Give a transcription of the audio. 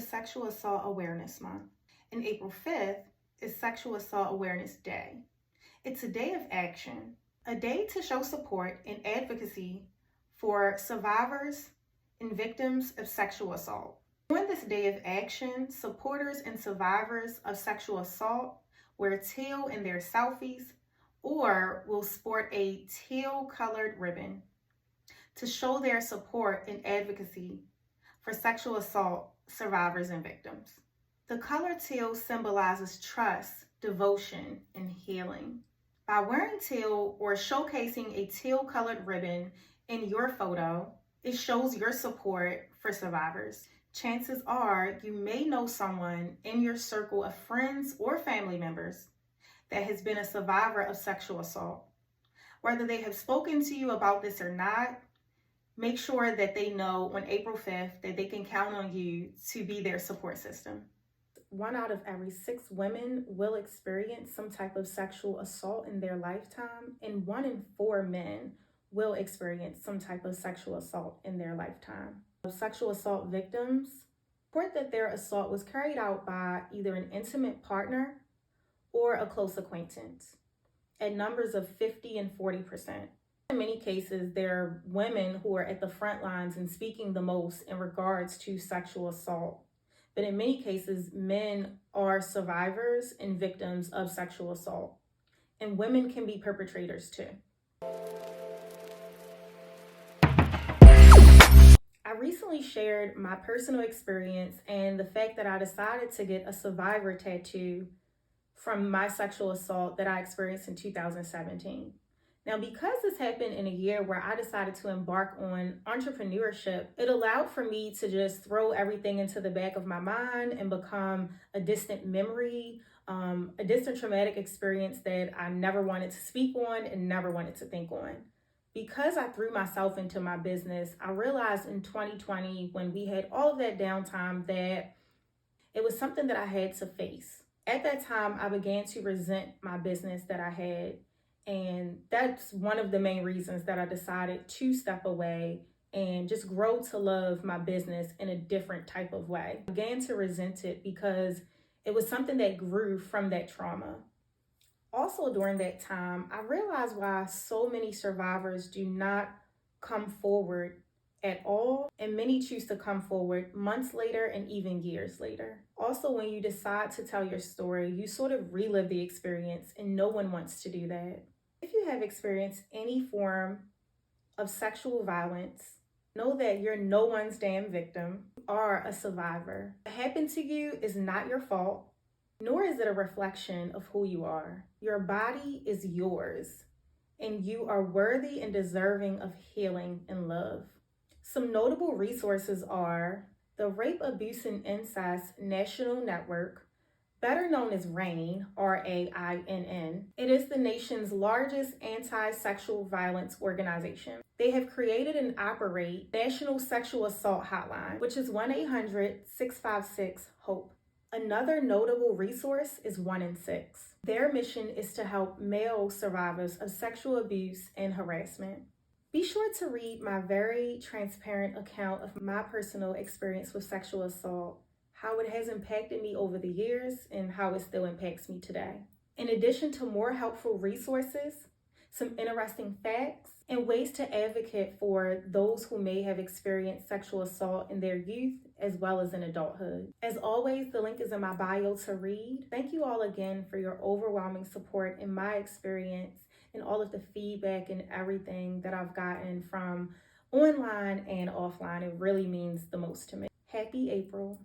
is Sexual Assault Awareness Month, and April 5th is Sexual Assault Awareness Day. It's a day of action, a day to show support and advocacy for survivors and victims of sexual assault. On this day of action, supporters and survivors of sexual assault wear teal in their selfies or will sport a teal-colored ribbon to show their support and advocacy for sexual assault survivors and victims. The color teal symbolizes trust, devotion, and healing. By wearing teal or showcasing a teal-colored ribbon in your photo, it shows your support for survivors. Chances are you may know someone in your circle of friends or family members that has been a survivor of sexual assault. Whether they have spoken to you about this or not, make sure that they know on April 5th that they can count on you to be their support system. 1 out of every 6 women will experience some type of sexual assault in their lifetime, and 1 in 4 men will experience some type of sexual assault in their lifetime. Sexual assault victims report that their assault was carried out by either an intimate partner or a close acquaintance at numbers of 50 and 40%. In many cases, there are women who are at the front lines and speaking the most in regards to sexual assault. But in many cases, men are survivors and victims of sexual assault. And women can be perpetrators too. I recently shared my personal experience and the fact that I decided to get a survivor tattoo from my sexual assault that I experienced in 2017. Now, because this happened in a year where I decided to embark on entrepreneurship, it allowed for me to just throw everything into the back of my mind and become a distant memory, a distant traumatic experience that I never wanted to speak on and never wanted to think on. Because I threw myself into my business, I realized in 2020, when we had all of that downtime, that it was something that I had to face. At that time, I began to resent my business that I had. And that's one of the main reasons that I decided to step away and just grow to love my business in a different type of way. I began to resent it because it was something that grew from that trauma. Also during that time, I realized why so many survivors do not come forward at all, and many choose to come forward months later and even years later. Also, when you decide to tell your story, you sort of relive the experience, and no one wants to do that. If you have experienced any form of sexual violence, know that you're no one's damn victim. You are a survivor. What happened to you is not your fault, nor is it a reflection of who you are. Your body is yours, and you are worthy and deserving of healing and love. Some notable resources are the Rape, Abuse, and Incest National Network, better known as RAINN, R-A-I-N-N. It is the nation's largest anti-sexual violence organization. They have created and operate National Sexual Assault Hotline, which is 1-800-656-HOPE. Another notable resource is 1 in 6. Their mission is to help male survivors of sexual abuse and harassment. Be sure to read my very transparent account of my personal experience with sexual assault, how it has impacted me over the years, and how it still impacts me today. In addition to more helpful resources, some interesting facts, and ways to advocate for those who may have experienced sexual assault in their youth as well as in adulthood. As always, the link is in my bio to read. Thank you all again for your overwhelming support in my experience and all of the feedback and everything that I've gotten from online and offline. It really means the most to me. Happy April.